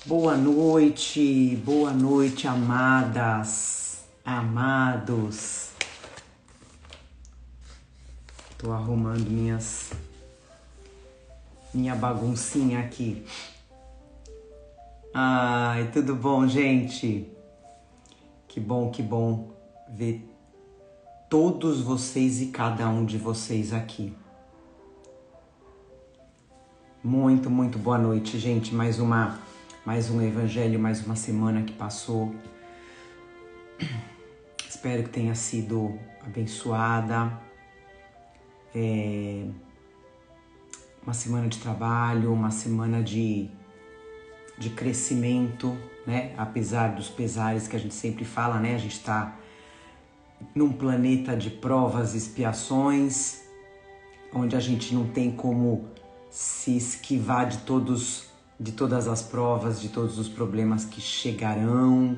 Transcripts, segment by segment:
Boa noite, amadas, amados. Tô arrumando minha baguncinha aqui. Ai, tudo bom, gente? Que bom ver todos vocês e cada um de vocês aqui. Muito boa noite, gente. Mais um evangelho, mais uma semana que passou. Espero que tenha sido abençoada. Uma semana de trabalho, uma semana de crescimento, né? Apesar dos pesares que a gente sempre fala, né? A gente está num planeta de provas e expiações, onde a gente não tem como se esquivar de todas as provas, de todos os problemas que chegarão,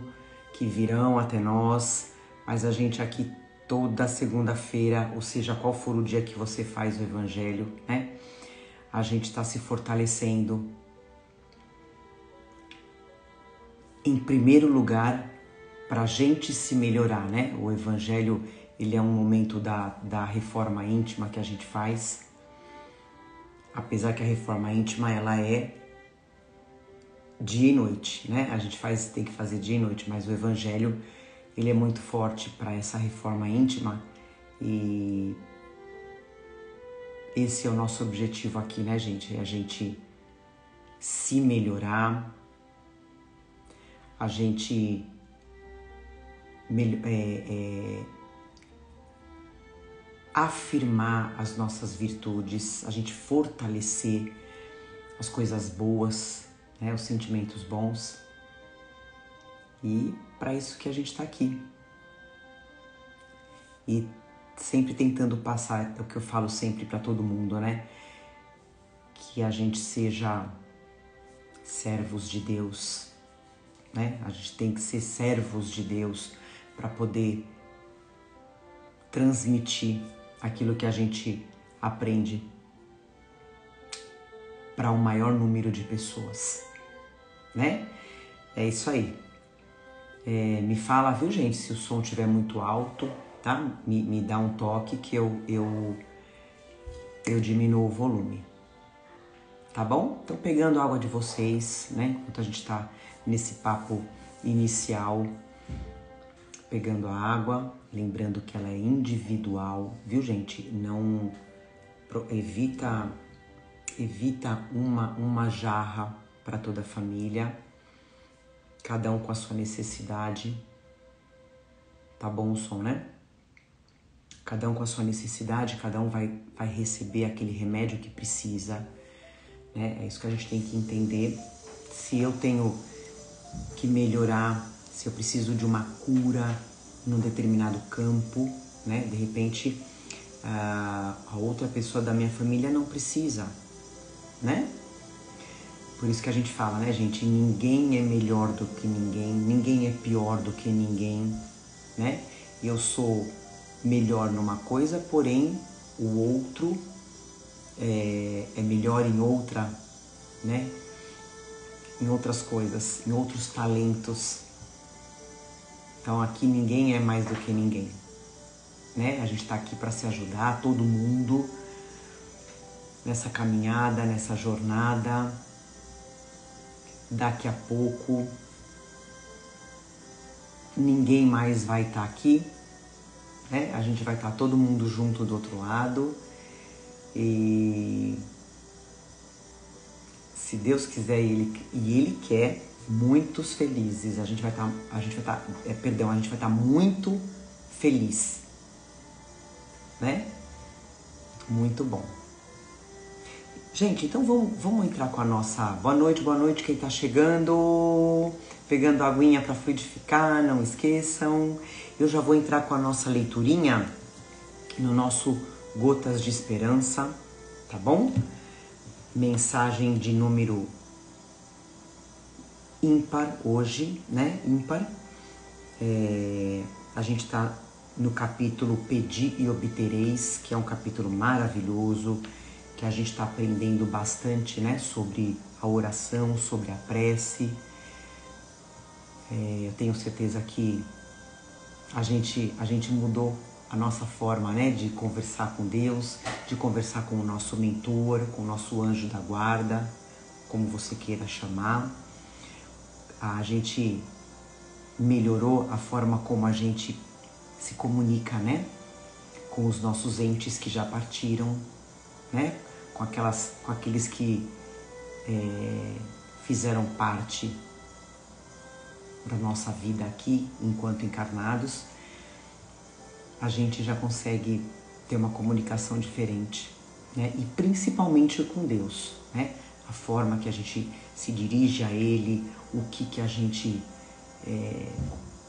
que virão até nós, mas a gente aqui toda segunda-feira, ou seja, qual for o dia que você faz o evangelho, né? A gente está se fortalecendo. Em primeiro lugar, para a gente se melhorar, né? O evangelho, ele é um momento da reforma íntima que a gente faz. Apesar que a reforma íntima, ela é dia e noite, né? A gente tem que fazer dia e noite, mas o evangelho, ele é muito forte para essa reforma íntima e esse é o nosso objetivo aqui, né, gente? É a gente se melhorar, a gente afirmar as nossas virtudes, a gente fortalecer as coisas boas, né, os sentimentos bons. E para isso que a gente está aqui. E sempre tentando passar, é o que eu falo sempre para todo mundo, né? Que a gente seja servos de Deus, né? A gente tem que ser servos de Deus para poder transmitir aquilo que a gente aprende para um maior número de pessoas, né? É isso aí. Me fala, viu, gente, se o som estiver muito alto, tá? Me dá um toque que eu diminuo o volume, tá bom? Então, pegando a água de vocês, né? Enquanto a gente tá nesse papo inicial, pegando a água, lembrando que ela é individual, viu, gente? Não evita uma jarra para toda a família, cada um com a sua necessidade. Tá bom o som, né? Cada um com a sua necessidade, cada um vai receber aquele remédio que precisa, né? É isso que a gente tem que entender. Se eu tenho que melhorar, se eu preciso de uma cura num determinado campo, né? De repente, a outra pessoa da minha família não precisa, né? Por isso que a gente fala, né, gente? Ninguém é melhor do que ninguém, ninguém é pior do que ninguém, né? Eu sou melhor numa coisa, porém o outro é melhor em outra, né? Em outras coisas, em outros talentos. Então aqui ninguém é mais do que ninguém, né? A gente tá aqui para se ajudar, todo mundo, nessa caminhada, nessa jornada. Daqui a pouco ninguém mais vai estar aqui, né? A gente vai estar todo mundo junto do outro lado e se Deus quiser e Ele quer, muitos felizes. A gente vai estar muito feliz, né? Muito bom. Gente, então vamos entrar com a nossa boa noite quem tá chegando, pegando a aguinha para fluidificar, não esqueçam. Eu já vou entrar com a nossa leiturinha no nosso Gotas de Esperança, tá bom? Mensagem de número ímpar hoje, né? Ímpar. A gente tá no capítulo Pedi e Obtereis, que é um capítulo maravilhoso, que a gente está aprendendo bastante, né, sobre a oração, sobre a prece, Eu tenho certeza que a gente mudou a nossa forma, né, de conversar com Deus, de conversar com o nosso mentor, com o nosso anjo da guarda, como você queira chamar. A gente melhorou a forma como a gente se comunica, né, com os nossos entes que já partiram, né, com aqueles que fizeram parte da nossa vida aqui enquanto encarnados. A gente já consegue ter uma comunicação diferente, né? E principalmente com Deus, né? A forma que a gente se dirige a Ele, o que a gente...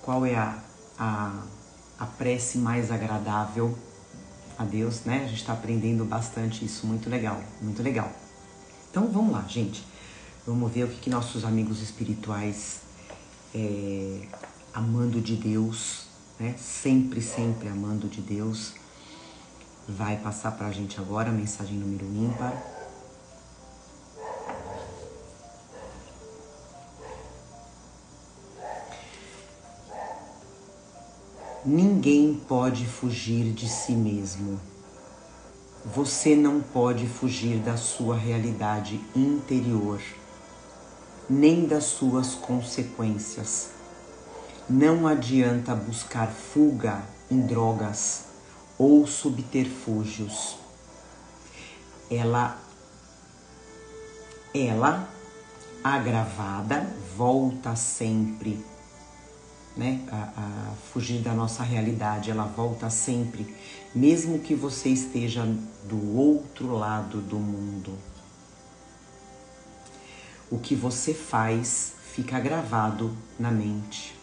qual é a prece mais agradável a Deus, né? A gente está aprendendo bastante isso, muito legal, muito legal. Então vamos lá, gente. Vamos ver o que nossos amigos espirituais, amando de Deus, né? Sempre, sempre amando de Deus, vai passar pra gente agora a mensagem número ímpar. Ninguém pode fugir de si mesmo. Você não pode fugir da sua realidade interior, nem das suas consequências. Não adianta buscar fuga em drogas ou subterfúgios. Ela agravada, volta sempre, né? A fugir da nossa realidade, ela volta sempre, mesmo que você esteja do outro lado do mundo. O que você faz fica gravado na mente.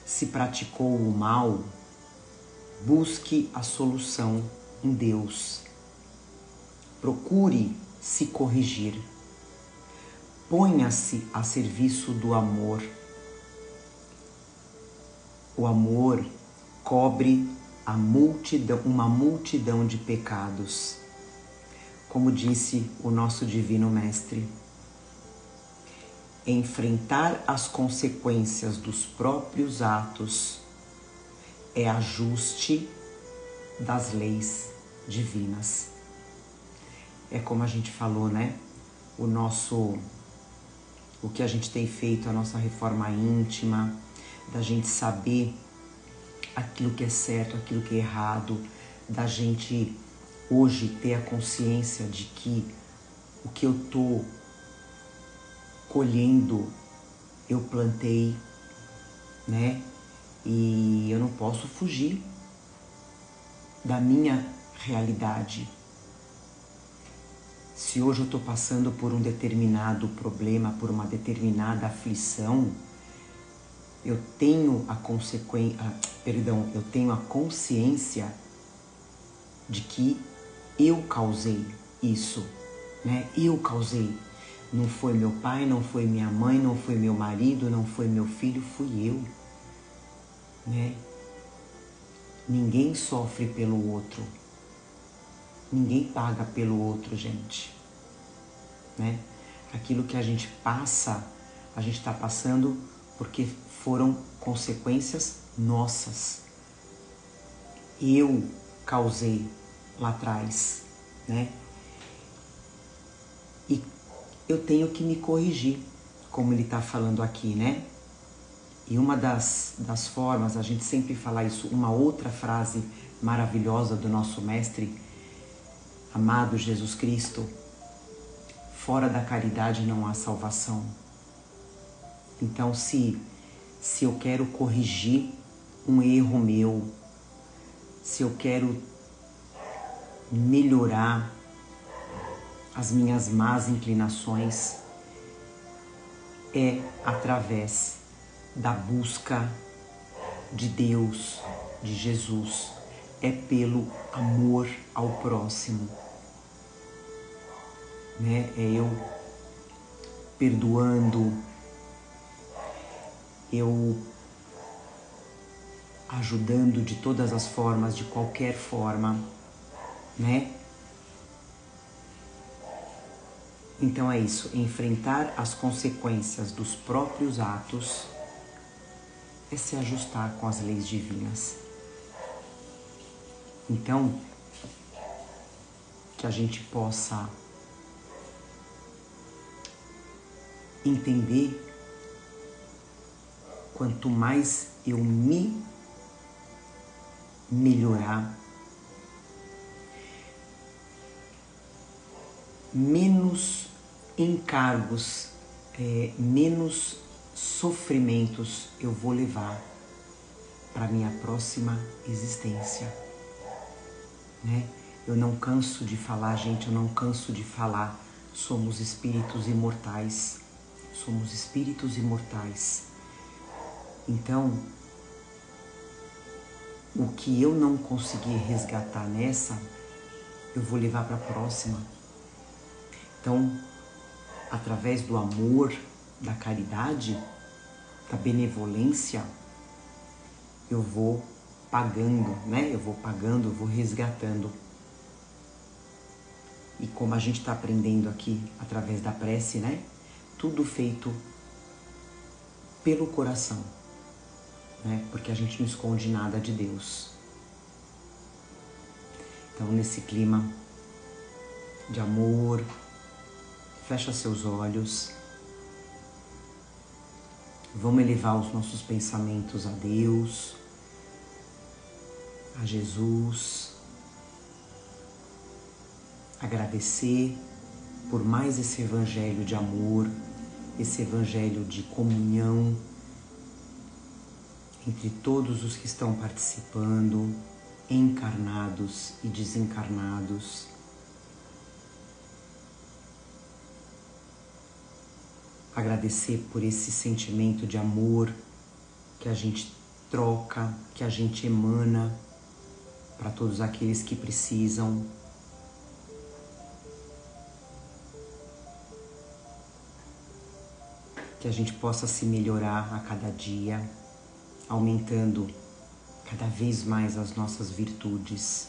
Se praticou o mal, busque a solução em Deus. Procure se corrigir. Ponha-se a serviço do amor. O amor cobre uma multidão de pecados. Como disse o nosso Divino Mestre, enfrentar as consequências dos próprios atos é ajuste das leis divinas. É como a gente falou, né? O que a gente tem feito, a nossa reforma íntima, da gente saber aquilo que é certo, aquilo que é errado, da gente hoje ter a consciência de que o que eu tô colhendo, eu plantei, né? E eu não posso fugir da minha realidade. Se hoje eu estou passando por um determinado problema, por uma determinada aflição, eu tenho eu tenho a consciência de que eu causei isso, né? Eu causei. Não foi meu pai, não foi minha mãe, não foi meu marido, não foi meu filho, fui eu, né? Ninguém sofre pelo outro. Ninguém paga pelo outro, gente, né? Aquilo que a gente passa, a gente está passando porque foram consequências nossas. Eu causei lá atrás, né? E eu tenho que me corrigir, como ele está falando aqui, né? E uma das formas, a gente sempre fala isso, uma outra frase maravilhosa do nosso mestre, amado Jesus Cristo: fora da caridade não há salvação. Então, se eu quero corrigir um erro meu, se eu quero melhorar as minhas más inclinações, é através da busca de Deus, de Jesus, é pelo amor ao próximo, né? É eu perdoando, eu ajudando de todas as formas, de qualquer forma, né? Então é isso, enfrentar as consequências dos próprios atos é se ajustar com as leis divinas. Então, que a gente possa entender, quanto mais eu me melhorar, menos encargos, menos sofrimentos eu vou levar para minha próxima existência, né? Eu não canso de falar, gente, eu não canso de falar, somos espíritos imortais, somos espíritos imortais. Então, o que eu não conseguir resgatar nessa, eu vou levar para a próxima. Então, através do amor, da caridade, da benevolência, eu vou pagando, né? Eu vou resgatando. E como a gente está aprendendo aqui através da prece, né? Tudo feito pelo coração, né? Porque a gente não esconde nada de Deus. Então, nesse clima de amor, fecha seus olhos. Vamos elevar os nossos pensamentos a Deus, a Jesus. Agradecer por mais esse evangelho de amor, esse evangelho de comunhão entre todos os que estão participando, encarnados e desencarnados. Agradecer por esse sentimento de amor que a gente troca, que a gente emana para todos aqueles que precisam. Que a gente possa se melhorar a cada dia, aumentando cada vez mais as nossas virtudes.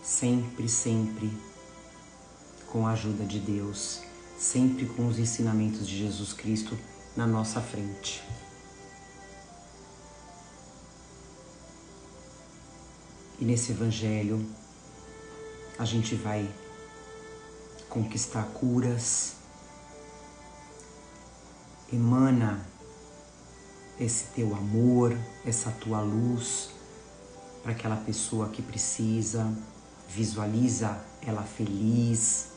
Sempre, sempre com a ajuda de Deus, sempre com os ensinamentos de Jesus Cristo na nossa frente. E nesse evangelho a gente vai conquistar curas. Emana esse teu amor, essa tua luz para aquela pessoa que precisa. Visualiza ela feliz,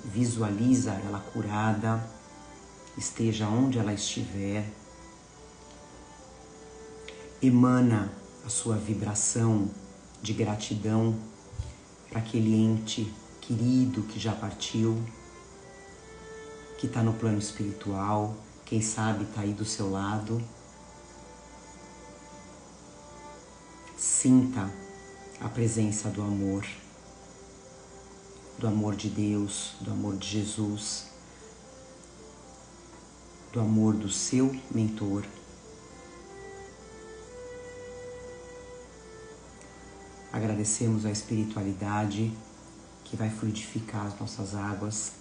visualiza ela curada, esteja onde ela estiver. Emana a sua vibração de gratidão para aquele ente querido que já partiu, que está no plano espiritual, quem sabe está aí do seu lado. Sinta a presença do amor de Deus, do amor de Jesus, do amor do seu mentor. Agradecemos a espiritualidade que vai fluidificar as nossas águas,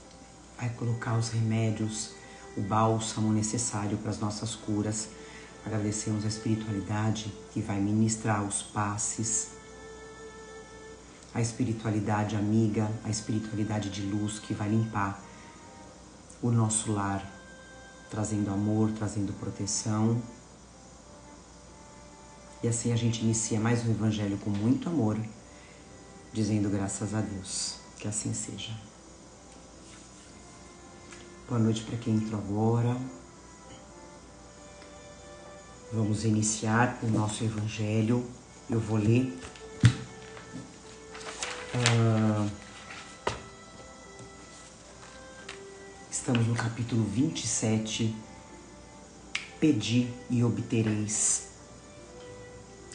vai colocar os remédios, o bálsamo necessário para as nossas curas. Agradecemos a espiritualidade que vai ministrar os passes, a espiritualidade amiga, a espiritualidade de luz que vai limpar o nosso lar, trazendo amor, trazendo proteção. E assim a gente inicia mais um evangelho com muito amor, dizendo graças a Deus. Que assim seja. Boa noite para quem entrou agora. Vamos iniciar o nosso evangelho. Eu vou ler estamos no capítulo 27, Pedi e obtereis.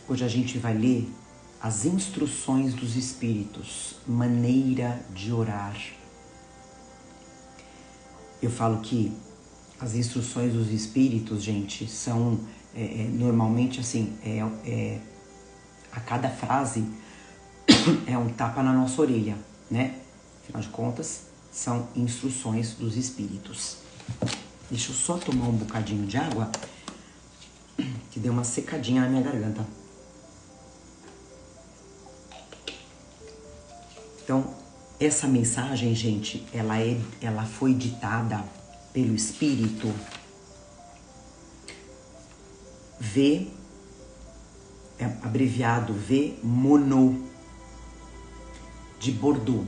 Hoje a gente vai ler as instruções dos espíritos, maneira de orar. Eu falo que as instruções dos espíritos, gente, são normalmente assim, a cada frase é um tapa na nossa orelha, né? Afinal de contas, são instruções dos espíritos. Deixa eu só tomar um bocadinho de água, que deu uma secadinha na minha garganta. Então, essa mensagem, gente, ela foi ditada pelo espírito V, abreviado V Monod, de Bordeaux,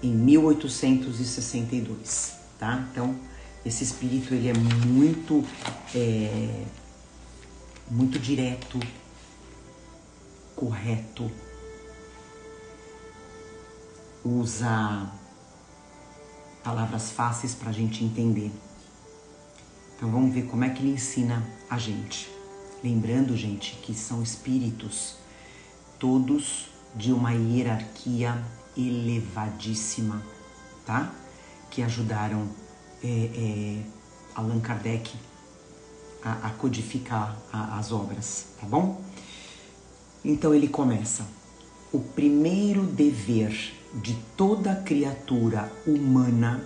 em 1862, tá? Então, esse espírito, ele é muito direto, correto, usa palavras fáceis para a gente entender. Então vamos ver como é que ele ensina a gente. Lembrando, gente, que são espíritos todos de uma hierarquia elevadíssima, tá? Que ajudaram Allan Kardec a codificar as obras, tá bom? Então ele começa: o primeiro dever de toda criatura humana,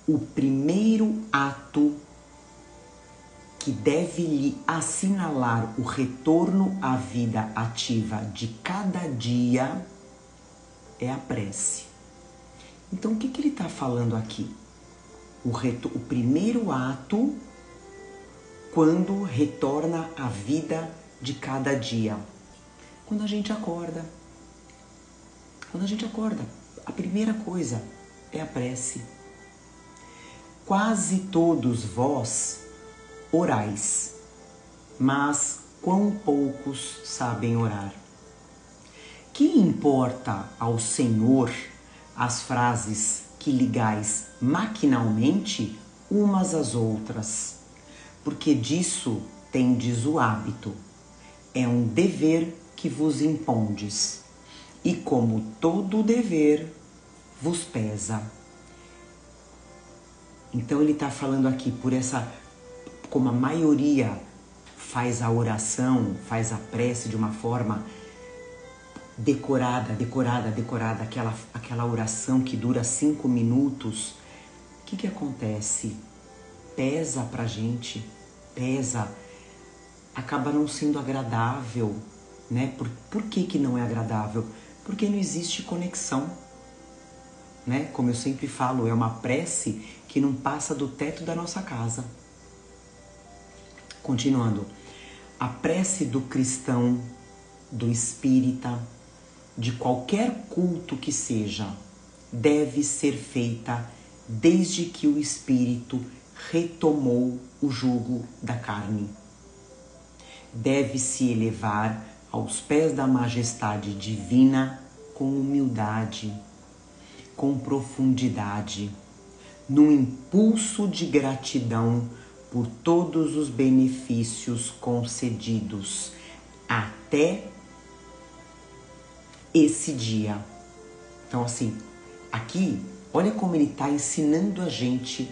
o primeiro ato que deve lhe assinalar o retorno à vida ativa de cada dia é a prece. Então, o que ele está falando aqui? O primeiro ato quando retorna à vida de cada dia. Quando a gente acorda. Quando a gente acorda, a primeira coisa é a prece. Quase todos vós orais, mas quão poucos sabem orar. Que importa ao Senhor as frases que ligais maquinalmente umas às outras, porque disso tendes o hábito. É um dever que vos impondes, e como todo dever vos pesa. Então ele está falando aqui como a maioria faz a oração, faz a prece de uma forma decorada, aquela oração que dura 5 minutos, o que acontece? Pesa pra gente, acaba não sendo agradável, né? Por que não é agradável? Porque não existe conexão, né? Como eu sempre falo, é uma prece que não passa do teto da nossa casa. Continuando, a prece do cristão, do espírita, de qualquer culto que seja, deve ser feita desde que o espírito retomou o jugo da carne. Deve se elevar aos pés da majestade divina com humildade, com profundidade, num impulso de gratidão por todos os benefícios concedidos até esse dia. Então, assim, aqui, olha como ele está ensinando a gente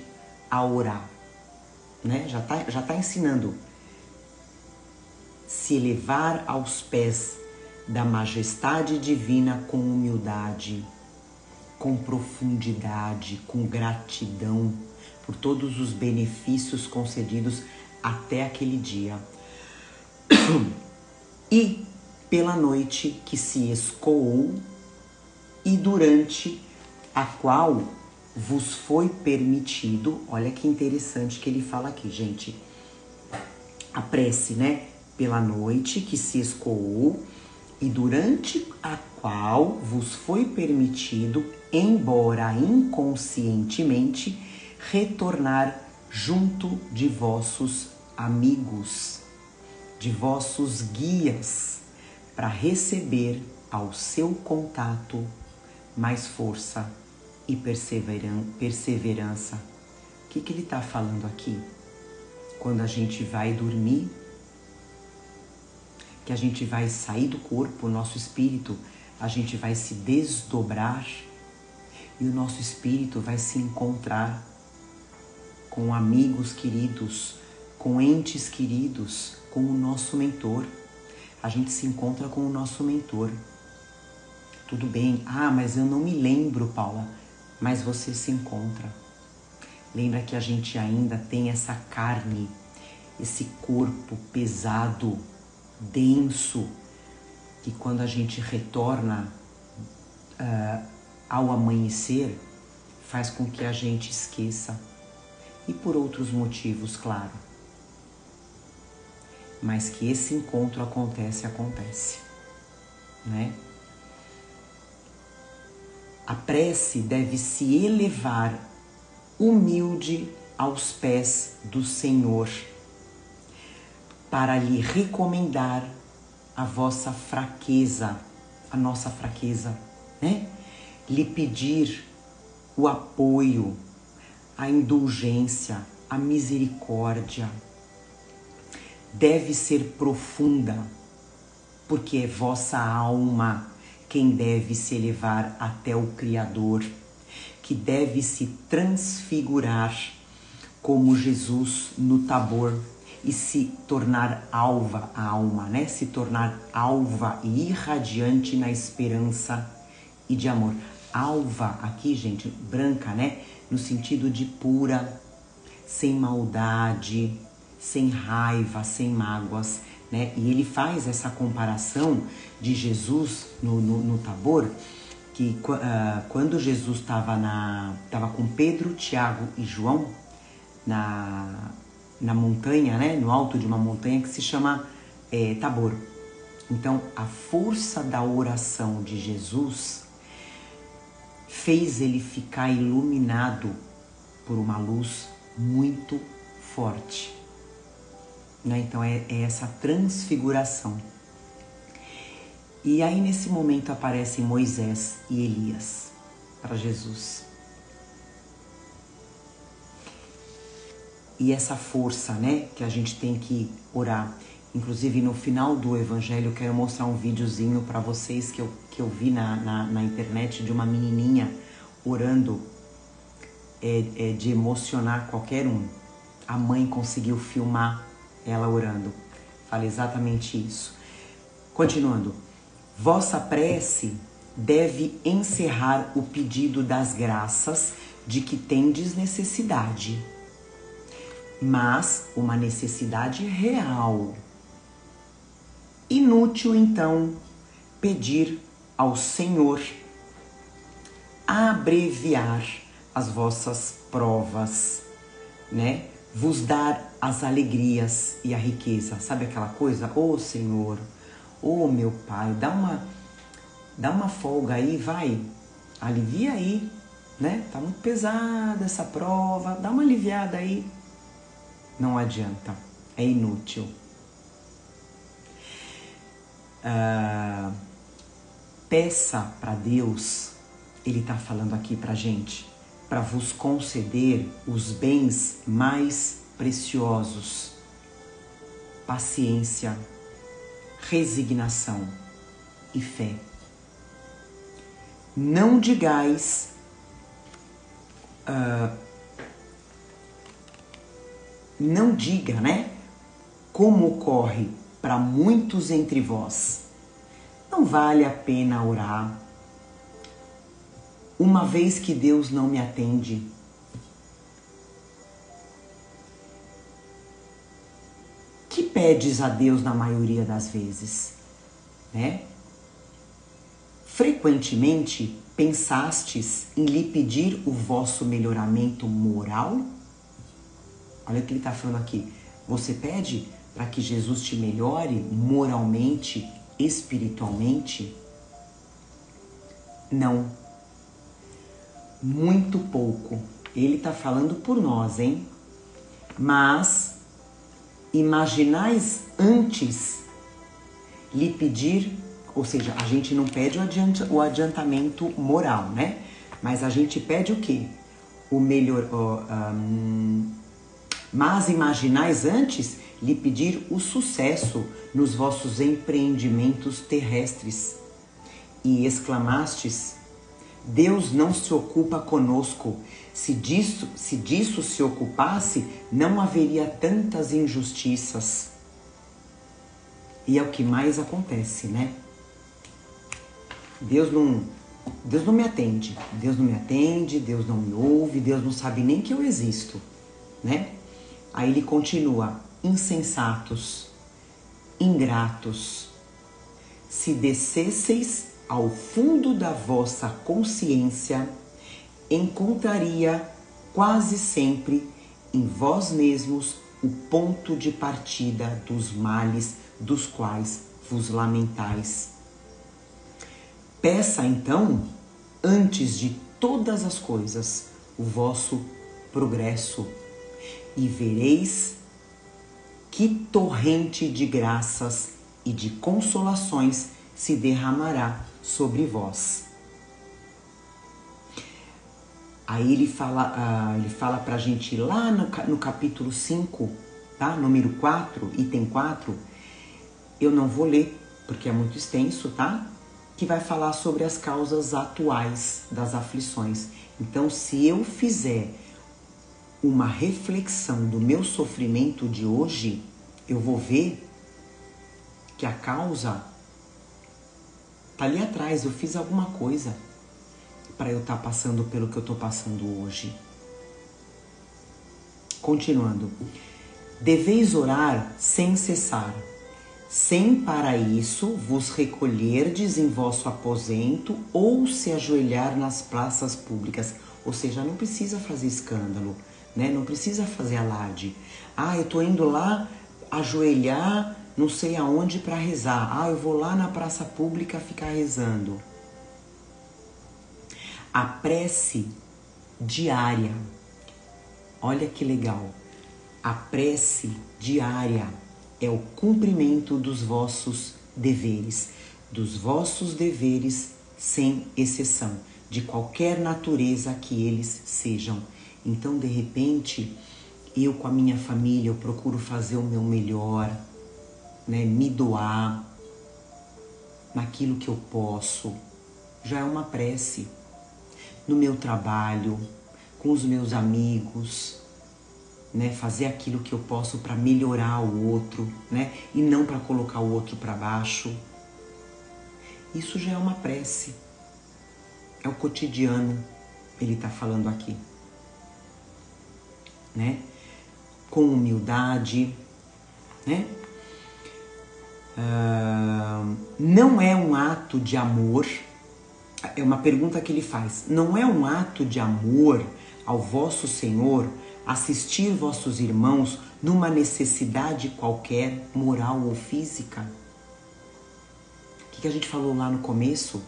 a orar, né? Já tá ensinando. Se elevar aos pés da majestade divina com humildade, com profundidade, com gratidão por todos os benefícios concedidos até aquele dia. E pela noite que se escoou e durante a qual vos foi permitido, olha que interessante que ele fala aqui, gente, a prece, né? Pela noite que se escoou e durante a qual vos foi permitido, embora inconscientemente, retornar junto de vossos amigos, de vossos guias, para receber ao seu contato mais força e perseverança. O que ele está falando aqui? Quando a gente vai dormir, que a gente vai sair do corpo, o nosso espírito, a gente vai se desdobrar e o nosso espírito vai se encontrar com amigos queridos, com entes queridos, com o nosso mentor. A gente se encontra com o nosso mentor. Tudo bem. Ah, mas eu não me lembro, Paula. Mas você se encontra. Lembra que a gente ainda tem essa carne, esse corpo pesado, denso, que quando a gente retorna ao amanhecer, faz com que a gente esqueça. E por outros motivos, claro. Mas que esse encontro acontece, né? A prece deve se elevar humilde aos pés do Senhor, para lhe recomendar a vossa fraqueza, a nossa fraqueza, né? Lhe pedir o apoio, a indulgência, a misericórdia. Deve ser profunda, porque é vossa alma quem deve se elevar até o Criador, que deve se transfigurar como Jesus no Tabor e se tornar alva a alma, né? Se tornar alva e irradiante na esperança e de amor. Alva aqui, gente, branca, né? No sentido de pura, sem maldade, sem raiva, sem mágoas, né? E ele faz essa comparação de Jesus no Tabor, que quando Jesus estava com Pedro, Tiago e João na montanha, né? No alto de uma montanha que se chama Tabor. Então, a força da oração de Jesus fez ele ficar iluminado por uma luz muito forte. Né? Então é essa transfiguração. E aí nesse momento aparecem Moisés e Elias para Jesus. E essa força, né, que a gente tem que orar. Inclusive no final do Evangelho eu quero mostrar um videozinho para vocês que eu vi na internet de uma menininha orando, de emocionar qualquer um. A mãe conseguiu filmar ela orando. Fala exatamente isso. Continuando. Vossa prece deve encerrar o pedido das graças de que tendes necessidade, mas uma necessidade real. Inútil, então, pedir ao Senhor abreviar as vossas provas, né? Vos dar as alegrias e a riqueza. Sabe aquela coisa? Ô Senhor, ô meu Pai, dá uma folga aí, vai. Alivia aí, né? Tá muito pesada essa prova, dá uma aliviada aí. Não adianta, é inútil. Peça para Deus, Ele está falando aqui pra gente, para vos conceder os bens mais preciosos: paciência, resignação e fé. Não digais não diga, né, como ocorre para muitos entre vós. Não vale a pena orar, uma vez que Deus não me atende. Que pedes a Deus na maioria das vezes, né? Frequentemente pensastes em lhe pedir o vosso melhoramento moral? Olha o que ele está falando aqui. Você pede para que Jesus te melhore moralmente, espiritualmente? Não. Muito pouco. Ele está falando por nós, hein? Mas imaginais antes lhe pedir, ou seja, a gente não pede o adiantamento moral, né? Mas a gente pede o quê? O melhor. Mas imaginais antes lhe pedir o sucesso nos vossos empreendimentos terrestres. E exclamastes: Deus não se ocupa conosco. Se disso se ocupasse, não haveria tantas injustiças. E é o que mais acontece, né? Deus não me atende. Deus não me atende, Deus não me ouve, Deus não sabe nem que eu existo, né? Aí ele continua: insensatos, ingratos, se descesseis ao fundo da vossa consciência, encontraria quase sempre em vós mesmos o ponto de partida dos males dos quais vos lamentais. Peça então, antes de todas as coisas, o vosso progresso, e vereis que torrente de graças e de consolações se derramará sobre vós. Aí ele fala pra gente lá no capítulo 5, tá? Número 4, item 4. Eu não vou ler, porque é muito extenso, tá? Que vai falar sobre as causas atuais das aflições. Então, se eu fizer uma reflexão do meu sofrimento de hoje, eu vou ver que a causa tá ali atrás. Eu fiz alguma coisa para eu estar passando pelo que eu estou passando hoje. Continuando. Deveis orar sem cessar, sem para isso vos recolherdes em vosso aposento ou se ajoelhar nas praças públicas. Ou seja, não precisa fazer escândalo, né? Não precisa fazer alarde. Eu tô indo lá ajoelhar não sei aonde para rezar. Eu vou lá na praça pública ficar rezando. A prece diária, olha que legal, a prece diária é o cumprimento dos vossos deveres sem exceção, de qualquer natureza que eles sejam. Então, de repente, eu com a minha família, eu procuro fazer o meu melhor, né? Me doar naquilo que eu posso, já é uma prece. No meu trabalho, com os meus amigos, né? Fazer aquilo que eu posso para melhorar o outro, né? E não para colocar o outro para baixo. Isso já é uma prece. É o cotidiano, ele está falando aqui, né? Com humildade, né? Não é um ato de amor. É uma pergunta que ele faz. Não é um ato de amor ao vosso Senhor assistir vossos irmãos numa necessidade qualquer, moral ou física? O que a gente falou lá no começo?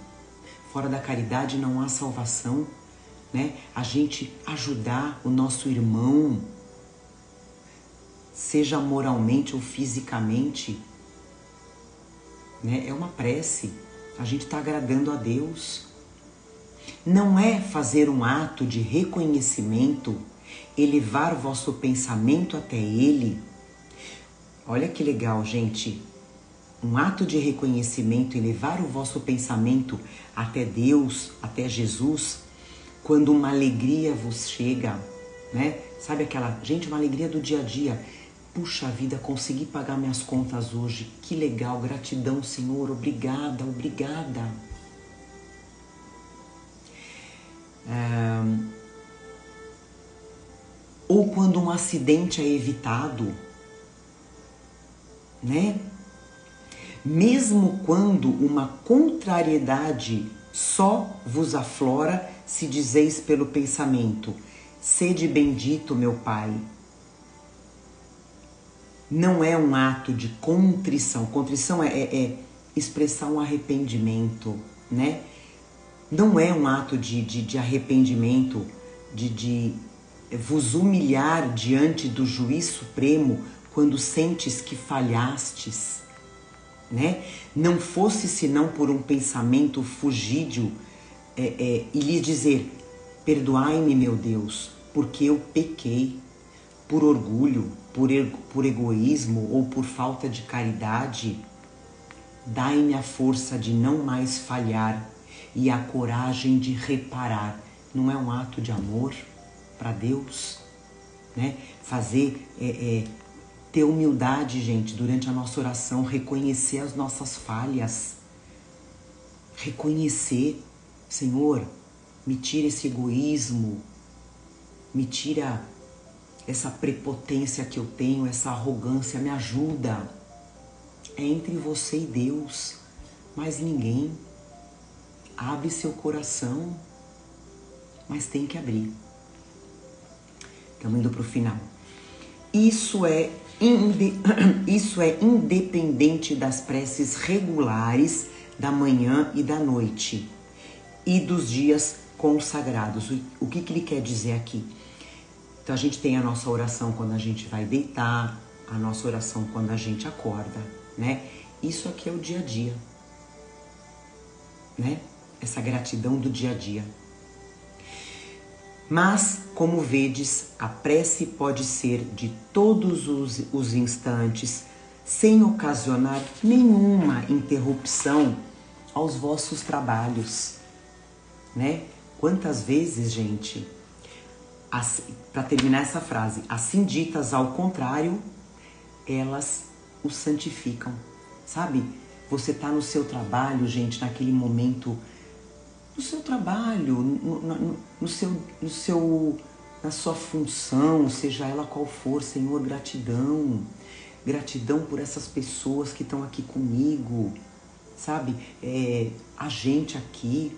Fora da caridade não há salvação, né? A gente ajudar o nosso irmão, seja moralmente ou fisicamente, né? É uma prece. A gente está agradando a Deus. Não é fazer um ato de reconhecimento, elevar vosso pensamento até Ele. Olha que legal, gente. Um ato de reconhecimento, elevar o vosso pensamento até Deus, até Jesus, quando uma alegria vos chega, né? Sabe aquela, gente, uma alegria do dia a dia. Puxa vida, consegui pagar minhas contas hoje. Que legal, gratidão, Senhor, obrigada, obrigada. Ou quando um acidente é evitado, né? Mesmo quando uma contrariedade só vos aflora, se dizeis pelo pensamento: sede bendito, meu Pai. Não é um ato de contrição. Contrição é expressar um arrependimento, né? Não é um ato de arrependimento, de vos humilhar diante do juiz supremo quando sentes que falhastes, né? Não fosse senão por um pensamento fugídio e lhe dizer: perdoai-me, meu Deus, porque eu pequei. Por orgulho, por egoísmo ou por falta de caridade, dai-me a força de não mais falhar e a coragem de reparar. Não é um ato de amor para Deus, né? Fazer, ter humildade, gente, durante a nossa oração, reconhecer as nossas falhas, reconhecer, Senhor, me tira esse egoísmo, me tira essa prepotência que eu tenho, essa arrogância, me ajuda. É entre você e Deus, mais ninguém. Abre seu coração, mas tem que abrir. Estamos indo para o final. Isso é independente das preces regulares da manhã e da noite e dos dias consagrados. O que ele quer dizer aqui? Então a gente tem a nossa oração quando a gente vai deitar, a nossa oração quando a gente acorda, né? Isso aqui é o dia a dia, né? Essa gratidão do dia a dia. Mas, como vedes, a prece pode ser de todos os instantes, sem ocasionar nenhuma interrupção aos vossos trabalhos, né? Quantas vezes, gente, para terminar essa frase, assim ditas ao contrário, elas o santificam, sabe? Você tá no seu trabalho, gente, naquele momento, no seu trabalho, na sua função, seja ela qual for, Senhor, gratidão. Gratidão por essas pessoas que estão aqui comigo, sabe? A gente aqui,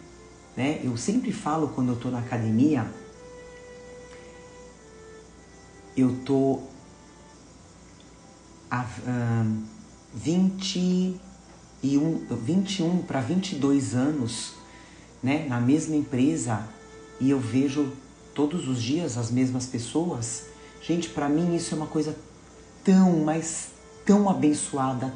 né? Eu sempre falo quando eu tô na academia, eu tô há 21 para 22 anos, né, na mesma empresa, e eu vejo todos os dias as mesmas pessoas. Gente, para mim isso é uma coisa tão abençoada,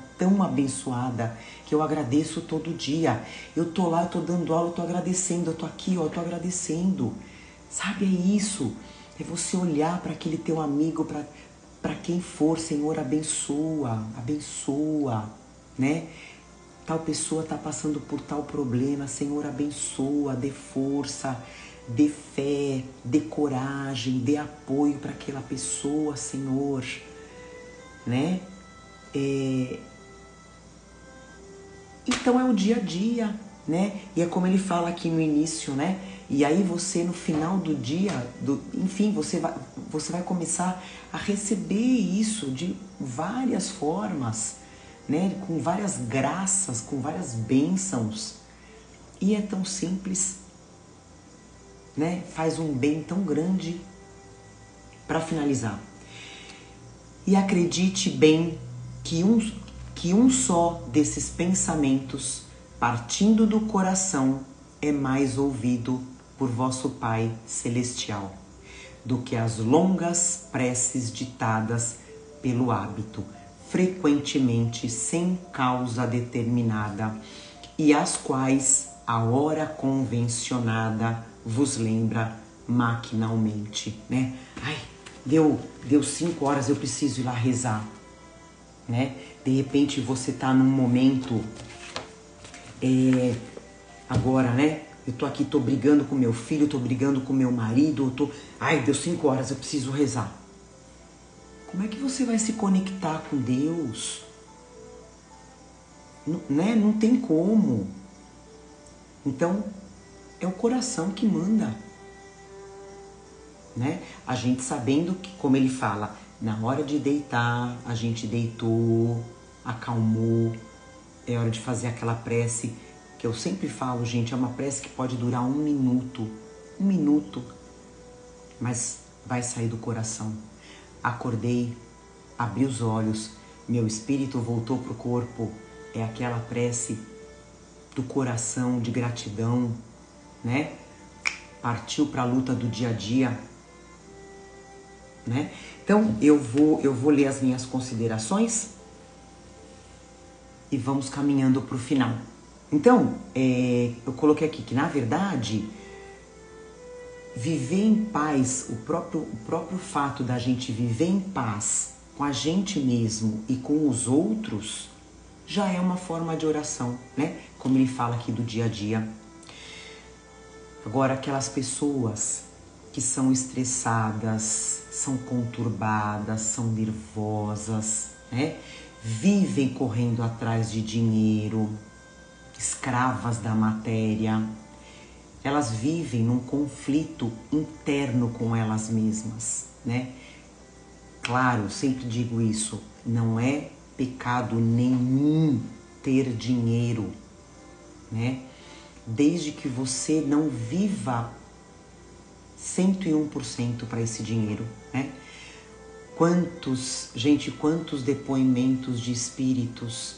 que eu agradeço todo dia. Eu tô lá, eu tô dando aula, eu tô agradecendo, eu tô aqui, ó, eu tô agradecendo. Sabe, é isso. É você olhar para aquele teu amigo, para quem for, Senhor, abençoa, né? Tal pessoa está passando por tal problema, Senhor, abençoa, dê força, dê fé, dê coragem, dê apoio para aquela pessoa, Senhor, né? Então é o dia a dia, né? E é como ele fala aqui no início, né? E aí você no final do dia, enfim, você vai começar a receber isso de várias formas, né? Com várias graças, com várias bênçãos. E é tão simples, né? Faz um bem tão grande. Para finalizar, e acredite bem que um só desses pensamentos, partindo do coração, é mais ouvido por vosso Pai Celestial do que as longas preces ditadas pelo hábito, frequentemente sem causa determinada, e as quais a hora convencionada vos lembra maquinalmente, né? Ai, deu 5 horas, eu preciso ir lá rezar, né? De repente você tá num momento, agora, né? Eu tô aqui, tô brigando com meu filho, tô brigando com meu marido, ai, deu 5 horas, eu preciso rezar. Como é que você vai se conectar com Deus? Né? Não tem como. Então, é o coração que manda, né? A gente sabendo que, como ele fala, na hora de deitar, a gente deitou, acalmou, é hora de fazer aquela prece, que eu sempre falo, gente, é uma prece que pode durar 1 minuto, mas vai sair do coração. Acordei, abri os olhos, meu espírito voltou pro corpo, é aquela prece do coração, de gratidão, né? Partiu para a luta do dia a dia, né? Então, eu vou ler as minhas considerações e vamos caminhando para o final. Então, eu coloquei aqui que, na verdade, viver em paz, o próprio fato da gente viver em paz com a gente mesmo e com os outros, já é uma forma de oração, né? Como ele fala aqui do dia a dia. Agora, aquelas pessoas que são estressadas, são conturbadas, são nervosas, né? Vivem correndo atrás de dinheiro, escravas da matéria. Elas vivem num conflito interno com elas mesmas, né? Claro, sempre digo isso, não é pecado nenhum ter dinheiro, né? Desde que você não viva 101% para esse dinheiro, né? Quantos depoimentos de espíritos,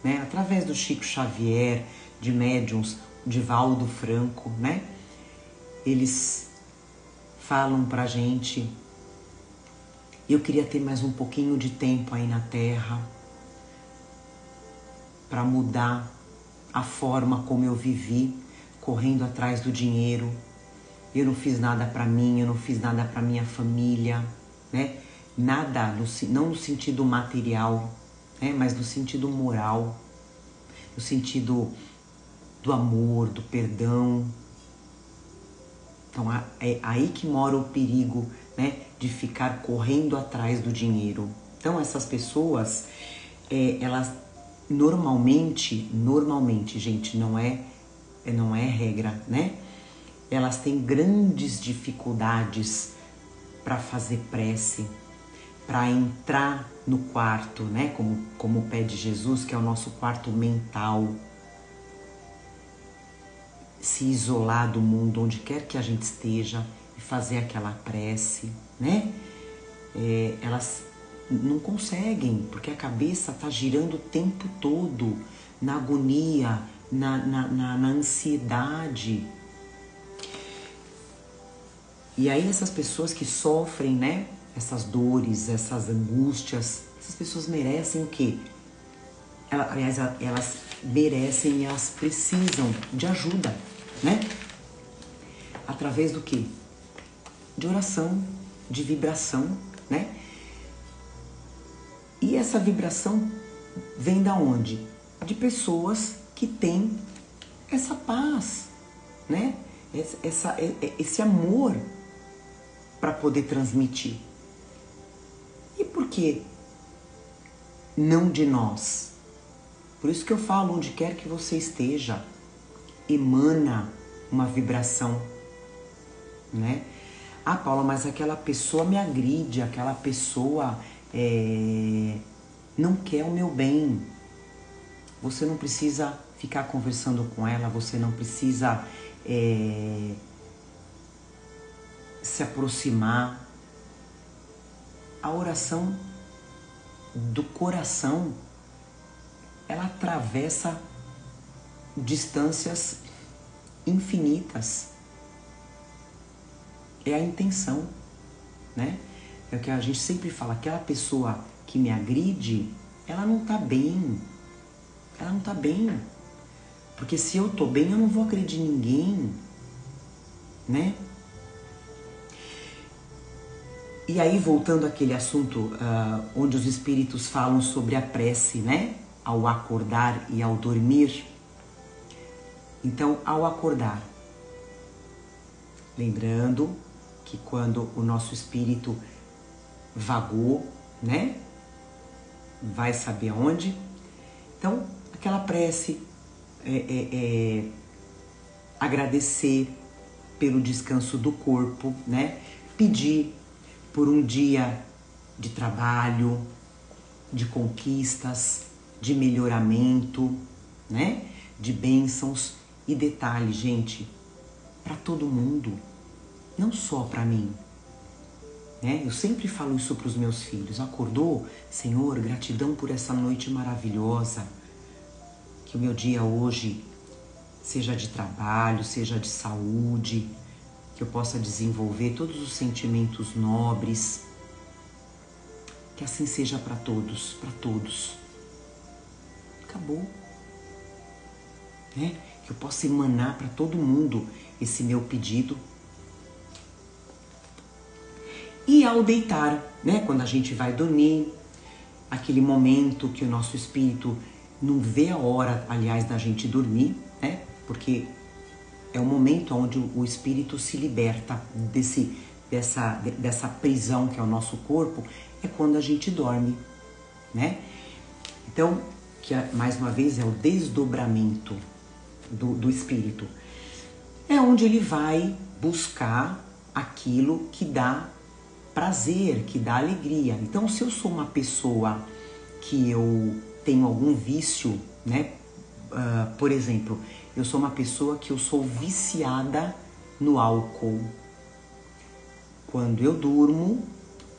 né? Através do Chico Xavier, de médiuns, de Valdo Franco, né? Eles falam pra gente: eu queria ter mais um pouquinho de tempo aí na Terra para mudar a forma como eu vivi, correndo atrás do dinheiro. Eu não fiz nada para mim, eu não fiz nada para minha família, né? Nada, não no sentido material, né? Mas no sentido moral, no sentido do amor, do perdão. Então é aí que mora o perigo, né? De ficar correndo atrás do dinheiro. Então essas pessoas, elas normalmente, gente, não é regra, né? Elas têm grandes dificuldades para fazer prece, para entrar no quarto, né? Como pede Jesus, que é o nosso quarto mental. Se isolar do mundo, onde quer que a gente esteja, e fazer aquela prece, né? Elas não conseguem, porque a cabeça está girando o tempo todo na agonia, na ansiedade. E aí essas pessoas que sofrem, né, essas dores, essas angústias, essas pessoas merecem o quê? Aliás, elas merecem e elas precisam de ajuda, né? Através do quê? De oração, de vibração, né? E essa vibração vem da onde? De pessoas que têm essa paz, né? Esse amor para poder transmitir. E por que não de nós? Por isso que eu falo, onde quer que você esteja, emana uma vibração, né? Ah, Paula, mas aquela pessoa me agride, aquela pessoa não quer o meu bem. Você não precisa ficar conversando com ela, você não precisa se aproximar. A oração do coração, ela atravessa distâncias infinitas. É a intenção, né? É o que a gente sempre fala, aquela pessoa que me agride, ela não tá bem. Ela não tá bem. Porque se eu tô bem, eu não vou agredir ninguém, né? E aí, voltando àquele assunto onde os espíritos falam sobre a prece, né? Ao acordar e ao dormir. Então, ao acordar, lembrando que quando o nosso espírito vagou, né? Vai saber aonde. Então, aquela prece, agradecer pelo descanso do corpo, né? Pedir por um dia de trabalho, de conquistas, de melhoramento, né? De bênçãos. E detalhe, gente, para todo mundo, não só para mim, né? Eu sempre falo isso para os meus filhos. Acordou? Senhor, gratidão por essa noite maravilhosa. Que o meu dia hoje seja de trabalho, seja de saúde, que eu possa desenvolver todos os sentimentos nobres. Que assim seja para todos, para todos. Acabou. Né? Que eu possa emanar para todo mundo esse meu pedido. E ao deitar, né? Quando a gente vai dormir, aquele momento que o nosso espírito não vê a hora, aliás, da gente dormir, né? Porque é o momento onde o espírito se liberta dessa prisão que é o nosso corpo, é quando a gente dorme, né? Então, que mais uma vez é o desdobramento do espírito. É onde ele vai buscar aquilo que dá prazer, que dá alegria. Então, se eu sou uma pessoa que eu tenho algum vício, né? Por exemplo, eu sou uma pessoa que eu sou viciada no álcool. Quando eu durmo,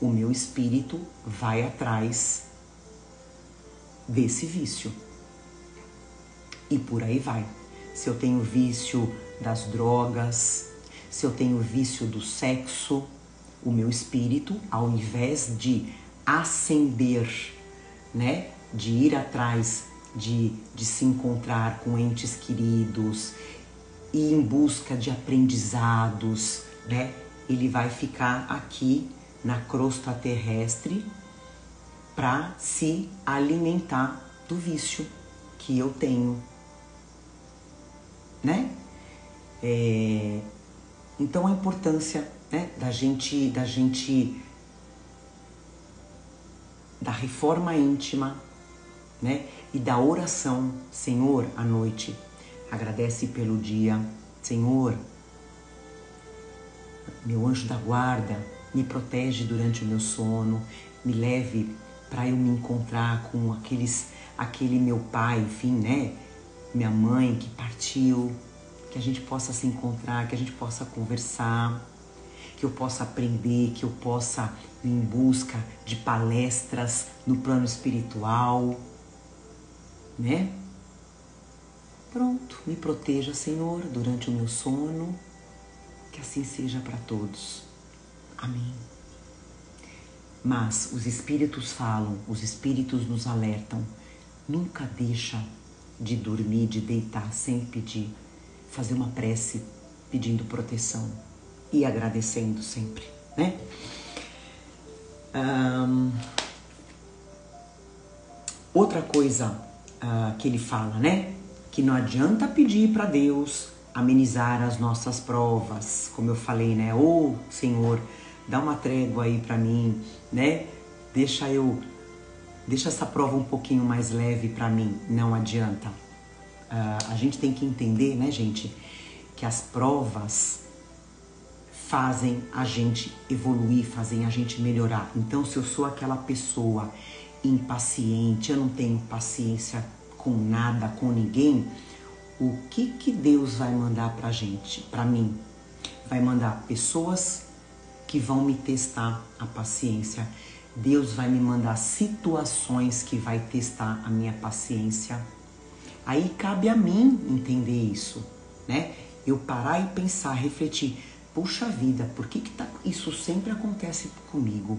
o meu espírito vai atrás desse vício. E por aí vai. Se eu tenho vício das drogas, se eu tenho vício do sexo, o meu espírito, ao invés de ascender, né, de ir atrás, de se encontrar com entes queridos e em busca de aprendizados, né, ele vai ficar aqui na crosta terrestre para se alimentar do vício que eu tenho, né? Então a importância, né, da reforma íntima, né, e da oração. Senhor, à noite, agradece pelo dia. Senhor, meu anjo da guarda, me protege durante o meu sono, me leve para eu me encontrar com aquele meu pai, enfim, né, minha mãe que partiu, que a gente possa se encontrar, que a gente possa conversar, que eu possa aprender, que eu possa ir em busca de palestras no plano espiritual, né? Pronto, me proteja, Senhor, durante o meu sono, que assim seja para todos. Amém. Mas os espíritos falam, os espíritos nos alertam, nunca deixa de dormir, de deitar sem pedir, fazer uma prece pedindo proteção e agradecendo sempre, né? Outra coisa que ele fala, né? Que não adianta pedir para Deus amenizar as nossas provas, como eu falei, né? Ô, Senhor, dá uma trégua aí para mim, né? Deixa essa prova um pouquinho mais leve para mim. Não adianta. A gente tem que entender, né, gente, que as provas fazem a gente evoluir, fazem a gente melhorar. Então, se eu sou aquela pessoa impaciente, eu não tenho paciência com nada, com ninguém, o que Deus vai mandar pra gente, pra mim? Vai mandar pessoas que vão me testar a paciência. Deus vai me mandar situações que vai testar a minha paciência. Aí cabe a mim entender isso, né? Eu parar e pensar, refletir. Puxa vida, por que isso sempre acontece comigo?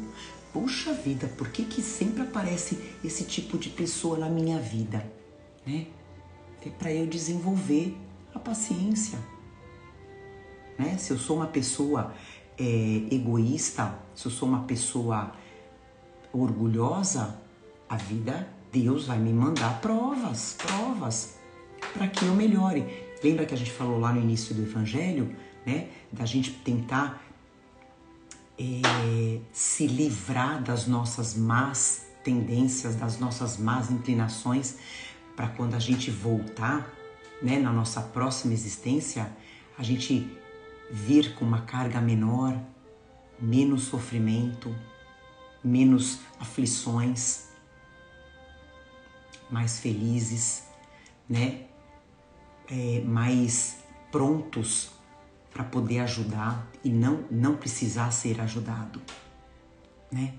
Puxa vida, por que sempre aparece esse tipo de pessoa na minha vida, né? É para eu desenvolver a paciência, né? Se eu sou uma pessoa egoísta, se eu sou uma pessoa orgulhosa, a vida, Deus vai me mandar provas para que eu melhore. Lembra que a gente falou lá no início do Evangelho, né? Da gente tentar se livrar das nossas más tendências, das nossas más inclinações, para quando a gente voltar, né, na nossa próxima existência, a gente vir com uma carga menor, menos sofrimento, menos aflições, mais felizes, né? Mais prontos para poder ajudar e não precisar ser ajudado, né?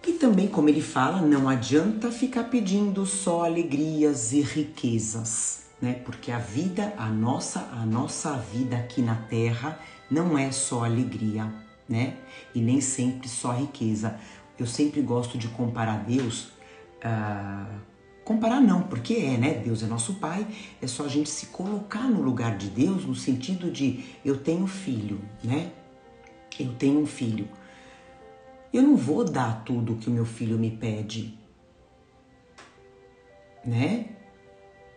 E também, como ele fala, não adianta ficar pedindo só alegrias e riquezas, né? Porque a vida, a nossa vida aqui na Terra não é só alegria, né? E nem sempre só riqueza. Eu sempre gosto de comparar Deus, comparar não, porque né? Deus é nosso Pai, é só a gente se colocar no lugar de Deus, no sentido de eu tenho filho, né? Eu tenho um filho. Eu não vou dar tudo que o meu filho me pede, né?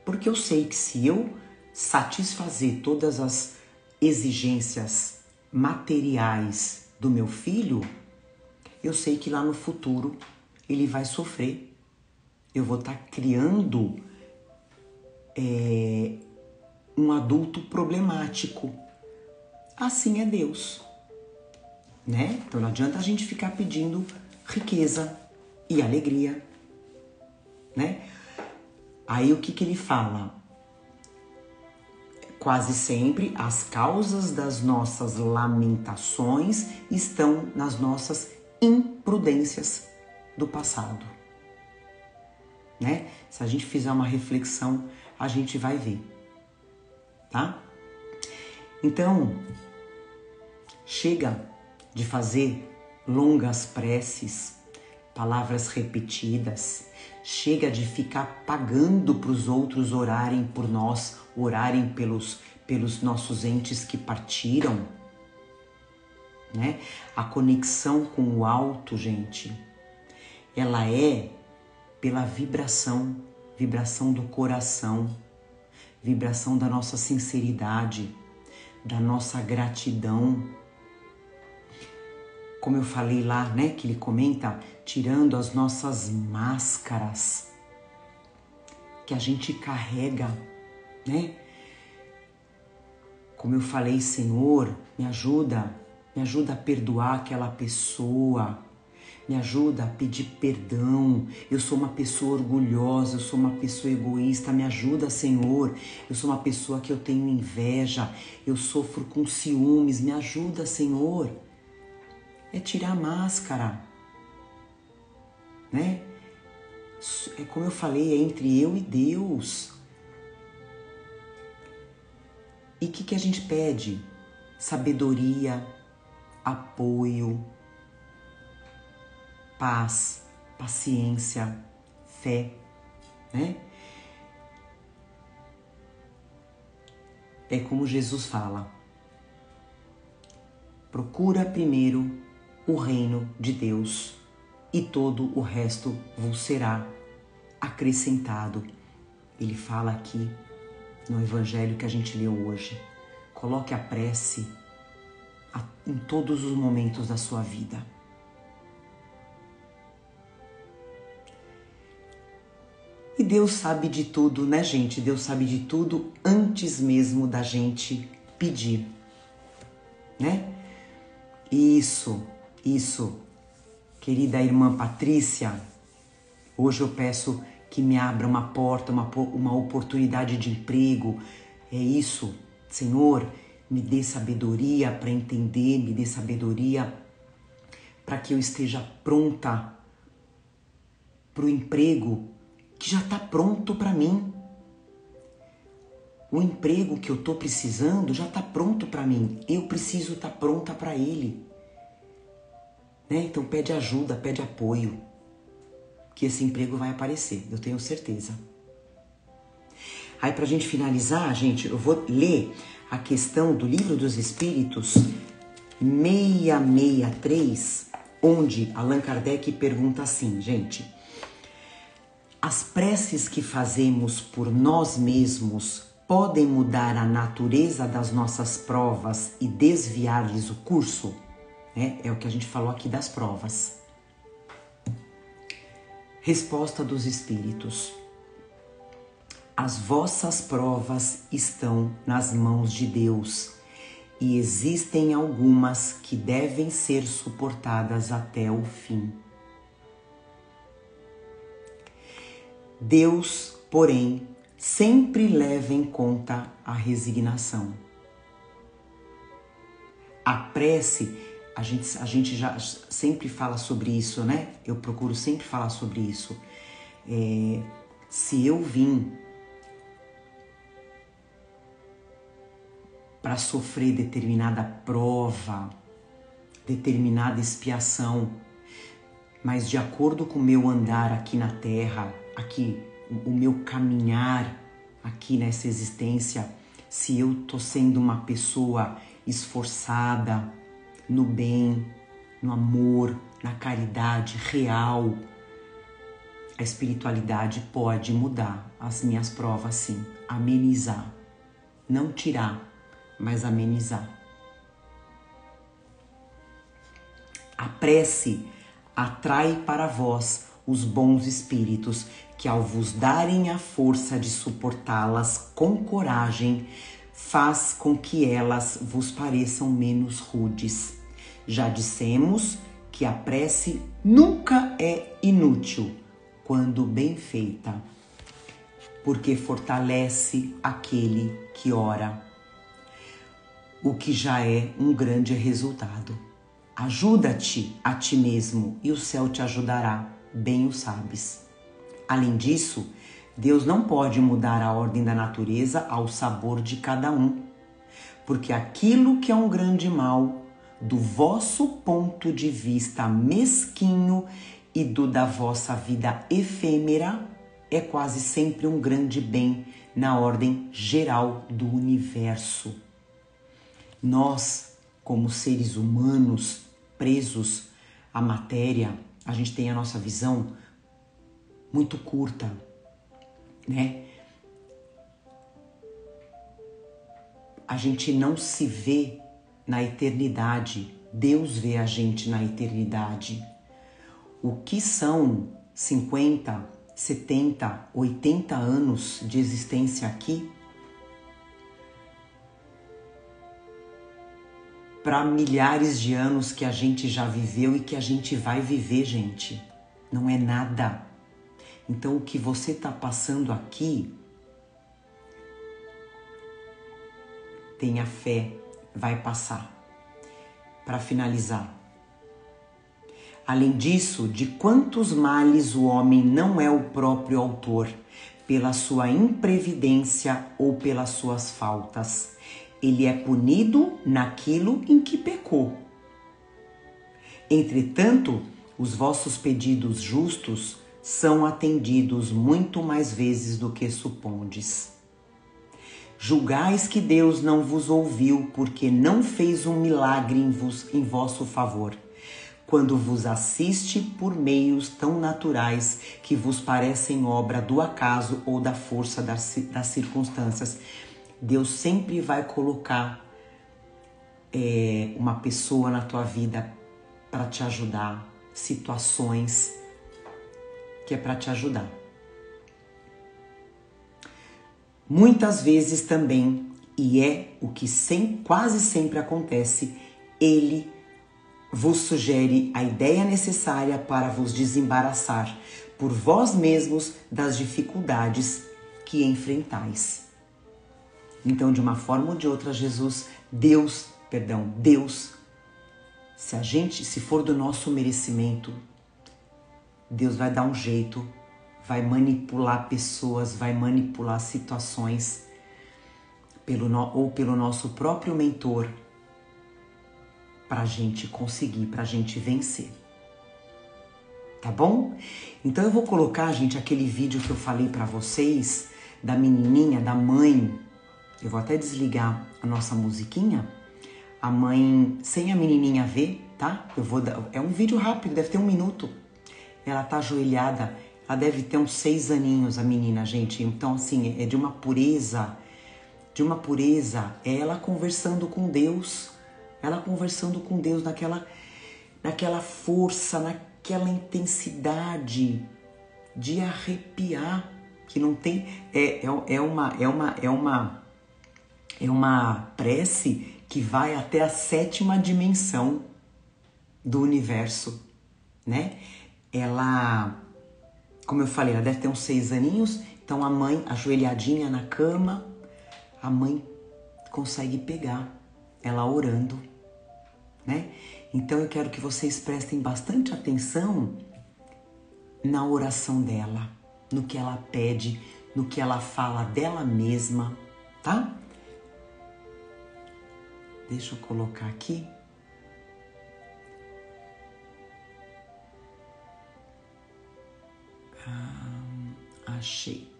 Porque eu sei que se eu satisfazer todas as exigências materiais do meu filho, eu sei que lá no futuro ele vai sofrer. Eu vou estar criando um adulto problemático. Assim é Deus, né? Então não adianta a gente ficar pedindo riqueza e alegria, né? Aí o que ele fala? Quase sempre as causas das nossas lamentações estão nas nossas imprudências do passado, né? Se a gente fizer uma reflexão, a gente vai ver, tá? Então, chega de fazer longas preces, palavras repetidas. Chega de ficar pagando para os outros orarem por nós, orarem pelos nossos entes que partiram, né? A conexão com o alto, gente, ela é pela vibração do coração, vibração da nossa sinceridade, da nossa gratidão. Como eu falei lá, né, que ele comenta, tirando as nossas máscaras que a gente carrega, né? Como eu falei, Senhor, me ajuda a perdoar aquela pessoa, me ajuda a pedir perdão. Eu sou uma pessoa orgulhosa, eu sou uma pessoa egoísta, me ajuda, Senhor. Eu sou uma pessoa que eu tenho inveja, eu sofro com ciúmes, me ajuda, Senhor. É tirar a máscara, né? É como eu falei, é entre eu e Deus. E o que a gente pede? Sabedoria, apoio, paz, paciência, fé, né? É como Jesus fala: procura primeiro o reino de Deus e todo o resto vos será acrescentado. Ele fala aqui no evangelho que a gente leu hoje. Coloque a prece em todos os momentos da sua vida. E Deus sabe de tudo, né, gente? Deus sabe de tudo antes mesmo da gente pedir, né? Isso. Querida irmã Patrícia, hoje eu peço que me abra uma porta, uma oportunidade de emprego. É isso, Senhor, me dê sabedoria para entender, me dê sabedoria para que eu esteja pronta para o emprego que já está pronto para mim. O emprego que eu estou precisando já está pronto para mim. Eu preciso estar pronta para ele. Né? Então pede ajuda, pede apoio, que esse emprego vai aparecer, eu tenho certeza. Aí pra gente finalizar, gente, eu vou ler a questão do Livro dos Espíritos 663, onde Allan Kardec pergunta assim, gente: as preces que fazemos por nós mesmos podem mudar a natureza das nossas provas e desviar-lhes o curso? É o que a gente falou aqui das provas. Resposta dos Espíritos: as vossas provas estão nas mãos de Deus e existem algumas que devem ser suportadas até o fim. Deus, porém, sempre leva em conta a resignação. A prece, a gente já sempre fala sobre isso, né? Eu procuro sempre falar sobre isso. Se eu vim para sofrer determinada prova, determinada expiação, mas de acordo com o meu andar aqui na Terra, aqui, o meu caminhar aqui nessa existência, se eu tô sendo uma pessoa esforçada no bem, no amor, na caridade real, a espiritualidade pode mudar as minhas provas, sim, amenizar, não tirar, mas amenizar. A prece atrai para vós os bons espíritos, que ao vos darem a força de suportá-las com coragem, faz com que elas vos pareçam menos rudes. Já dissemos que a prece nunca é inútil quando bem feita, porque fortalece aquele que ora, o que já é um grande resultado. Ajuda-te a ti mesmo e o céu te ajudará, bem o sabes. Além disso, Deus não pode mudar a ordem da natureza ao sabor de cada um, porque aquilo que é um grande mal, do vosso ponto de vista mesquinho e do da vossa vida efêmera, é quase sempre um grande bem na ordem geral do universo. Nós, como seres humanos presos à matéria, a gente tem a nossa visão muito curta, né? A gente não se vê na eternidade, Deus vê a gente na eternidade. O que são 50, 70, 80 anos de existência aqui para milhares de anos que a gente já viveu e que a gente vai viver, gente? Não é nada. Então, o que você está passando aqui, tenha fé, vai passar. Para finalizar, além disso, de quantos males o homem não é o próprio autor, pela sua imprevidência ou pelas suas faltas. Ele é punido naquilo em que pecou. Entretanto, os vossos pedidos justos são atendidos muito mais vezes do que supondes. Julgais que Deus não vos ouviu porque não fez um milagre em vosso favor, quando vos assiste por meios tão naturais que vos parecem obra do acaso ou da força das circunstâncias. Deus sempre vai colocar uma pessoa na tua vida para te ajudar, situações que é para te ajudar. Muitas vezes também, e é o que quase sempre acontece, Ele vos sugere a ideia necessária para vos desembaraçar por vós mesmos das dificuldades que enfrentais. Então, de uma forma ou de outra, Deus, se for do nosso merecimento, Deus vai dar um jeito, vai manipular pessoas, vai manipular situações, ou pelo nosso próprio mentor, para a gente conseguir, para a gente vencer. Tá bom? Então eu vou colocar, gente, aquele vídeo que eu falei para vocês, da menininha, da mãe. Eu vou até desligar a nossa musiquinha. A mãe, sem a menininha ver, tá? É um vídeo rápido, deve ter 1 minuto. Ela tá ajoelhada, ela deve ter uns 6 aninhos, a menina, gente. Então, assim, é de uma pureza, é ela conversando com Deus. Ela conversando com Deus naquela força, naquela intensidade de arrepiar, que não tem... É uma prece que vai até a 7ª dimensão do universo, né? Ela, como eu falei, ela deve ter uns 6 aninhos, então a mãe, ajoelhadinha na cama, a mãe consegue pegar ela orando, né? Então eu quero que vocês prestem bastante atenção na oração dela, no que ela pede, no que ela fala dela mesma, tá? Deixa eu colocar aqui. Achei.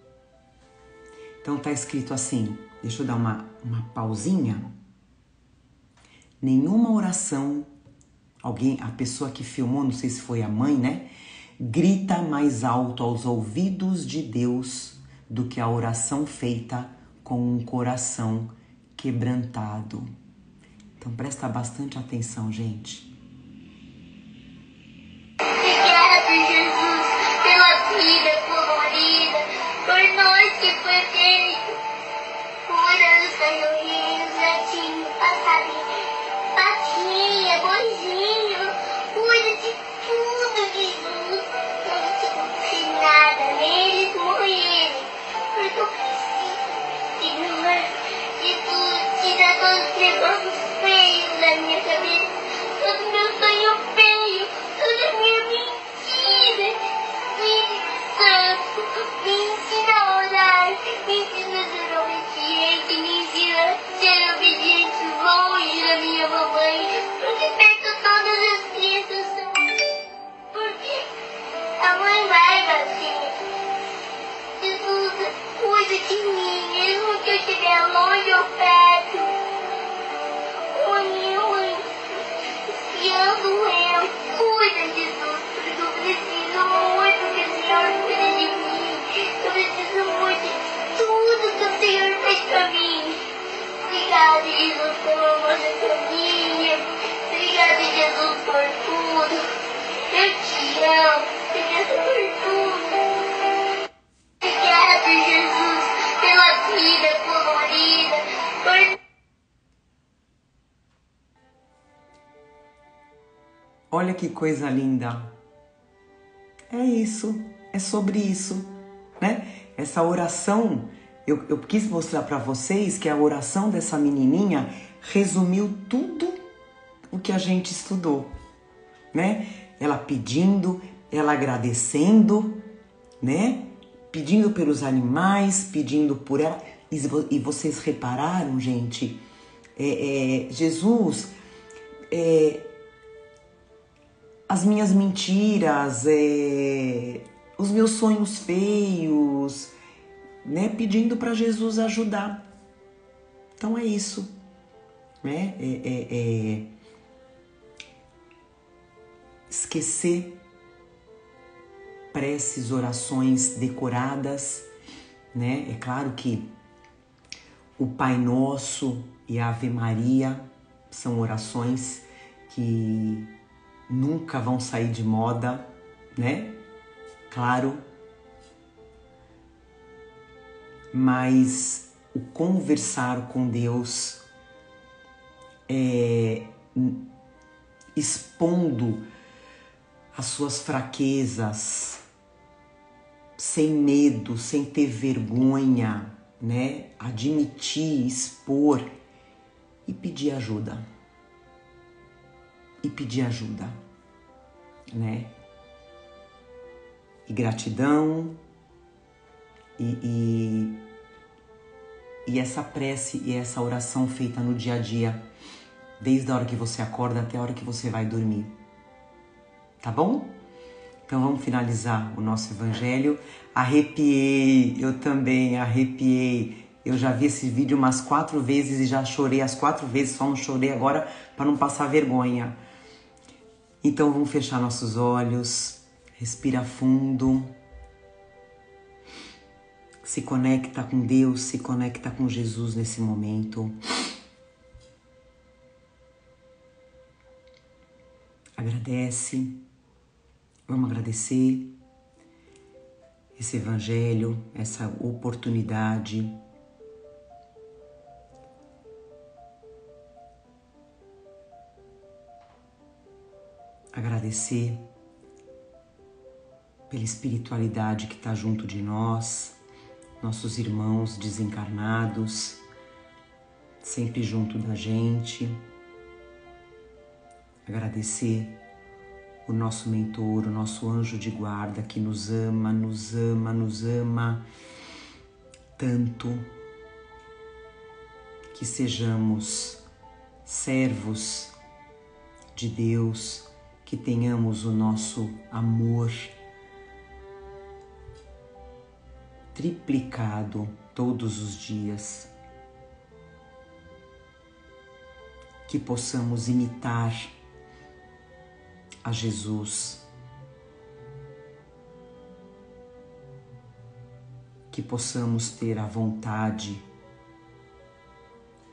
Então tá escrito assim, deixa eu dar uma pausinha. Nenhuma oração, a pessoa que filmou, não sei se foi a mãe, né? Grita mais alto aos ouvidos de Deus do que a oração feita com um coração quebrantado. Então presta bastante atenção, gente. Obrigada, Jesus. Obrigada, Jesus, pelo amor da família. Obrigada, Jesus, por tudo. Eu te amo. Obrigada por tudo. Obrigada, Jesus, pela vida colorida. Olha que coisa linda. É isso, é sobre isso, né? Essa oração, eu quis mostrar para vocês que a oração dessa menininha resumiu tudo o que a gente estudou, né? Ela pedindo, ela agradecendo, né? Pedindo pelos animais, pedindo por ela. E vocês repararam, gente? Jesus, as minhas mentiras, os meus sonhos feios, né? Pedindo para Jesus ajudar. Então é isso, né? Esquecer preces, orações decoradas, né? É claro que o Pai Nosso e a Ave Maria são orações que nunca vão sair de moda, né? Claro. Mas o conversar com Deus, expondo as suas fraquezas, sem medo, sem ter vergonha, né? Admitir, expor e pedir ajuda. E pedir ajuda, né? E gratidão e essa prece e essa oração feita no dia a dia, desde a hora que você acorda até a hora que você vai dormir. Tá bom? Então vamos finalizar o nosso evangelho. Arrepiei, eu também arrepiei. Eu já vi esse vídeo umas 4 vezes e já chorei as 4 vezes, só não chorei agora para não passar vergonha. Então vamos fechar nossos olhos, respira fundo, se conecta com Deus, se conecta com Jesus nesse momento. Agradece, vamos agradecer esse evangelho, essa oportunidade. Agradecer pela espiritualidade que está junto de nós, nossos irmãos desencarnados, sempre junto da gente. Agradecer o nosso mentor, o nosso anjo de guarda que nos ama, nos ama, nos ama tanto. Que sejamos servos de Deus, que tenhamos o nosso amor triplicado todos os dias, que possamos imitar a Jesus, que possamos ter a vontade,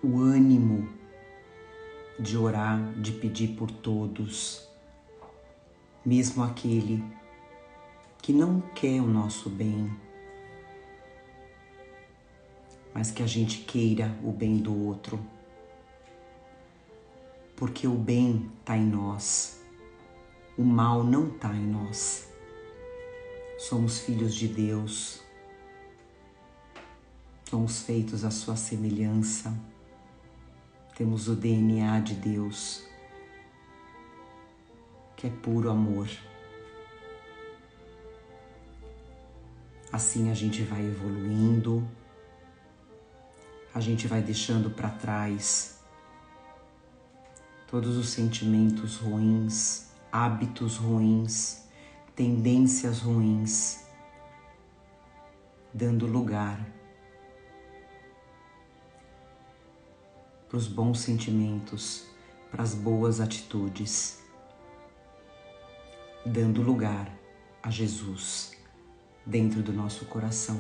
o ânimo de orar, de pedir por todos, mesmo aquele que não quer o nosso bem, mas que a gente queira o bem do outro, porque o bem está em nós, o mal não está em nós. Somos filhos de Deus, somos feitos à sua semelhança, temos o DNA de Deus, que é puro amor. Assim a gente vai evoluindo, a gente vai deixando para trás todos os sentimentos ruins, hábitos ruins, tendências ruins, dando lugar para os bons sentimentos, para as boas atitudes, dando lugar a Jesus dentro do nosso coração.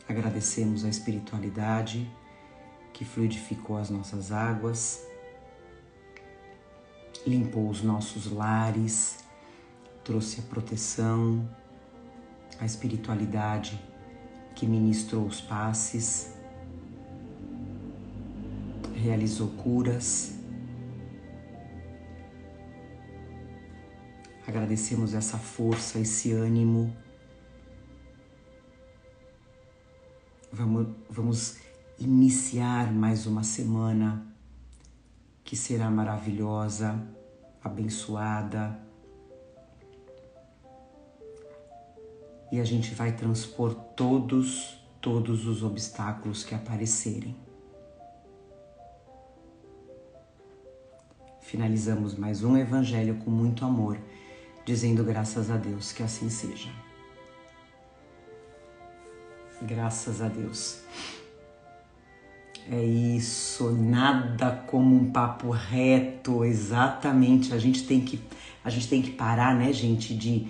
Agradecemos a espiritualidade que fluidificou as nossas águas, limpou os nossos lares, trouxe a proteção, a espiritualidade que ministrou os passes, realizou curas. Agradecemos essa força, esse ânimo. Vamos iniciar mais uma semana que será maravilhosa, abençoada. E a gente vai transpor todos os obstáculos que aparecerem. Finalizamos mais um evangelho com muito amor, dizendo graças a Deus, que assim seja. Graças a Deus. É isso, nada como um papo reto, exatamente. A gente tem que parar, né, gente, de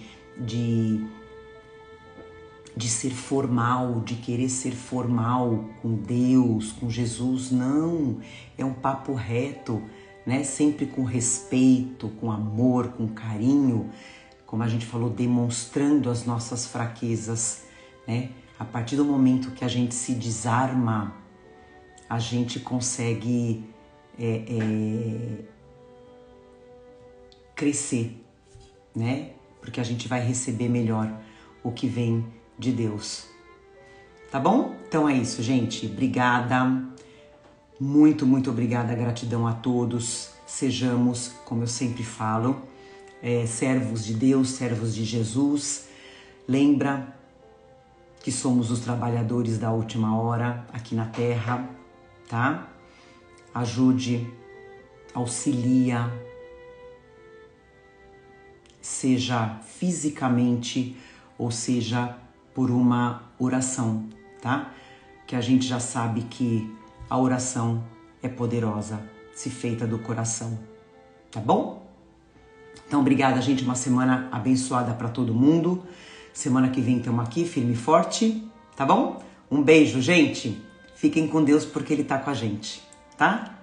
ser formal, de querer ser formal com Deus, com Jesus. Não, é um papo reto, né? Sempre com respeito, com amor, com carinho, como a gente falou, demonstrando as nossas fraquezas, né? A partir do momento que a gente se desarma, a gente consegue crescer, né? Porque a gente vai receber melhor o que vem de Deus. Tá bom? Então é isso, gente. Obrigada. Muito, muito obrigada. Gratidão a todos. Sejamos, como eu sempre falo, servos de Deus, servos de Jesus. Lembra que somos os trabalhadores da última hora aqui na Terra, tá? Ajude, auxilia, seja fisicamente ou seja por uma oração, tá? Que a gente já sabe que a oração é poderosa, se feita do coração, tá bom? Então, obrigada, gente. Uma semana abençoada para todo mundo. Semana que vem estamos aqui, firme e forte, tá bom? Um beijo, gente. Fiquem com Deus porque Ele tá com a gente, tá?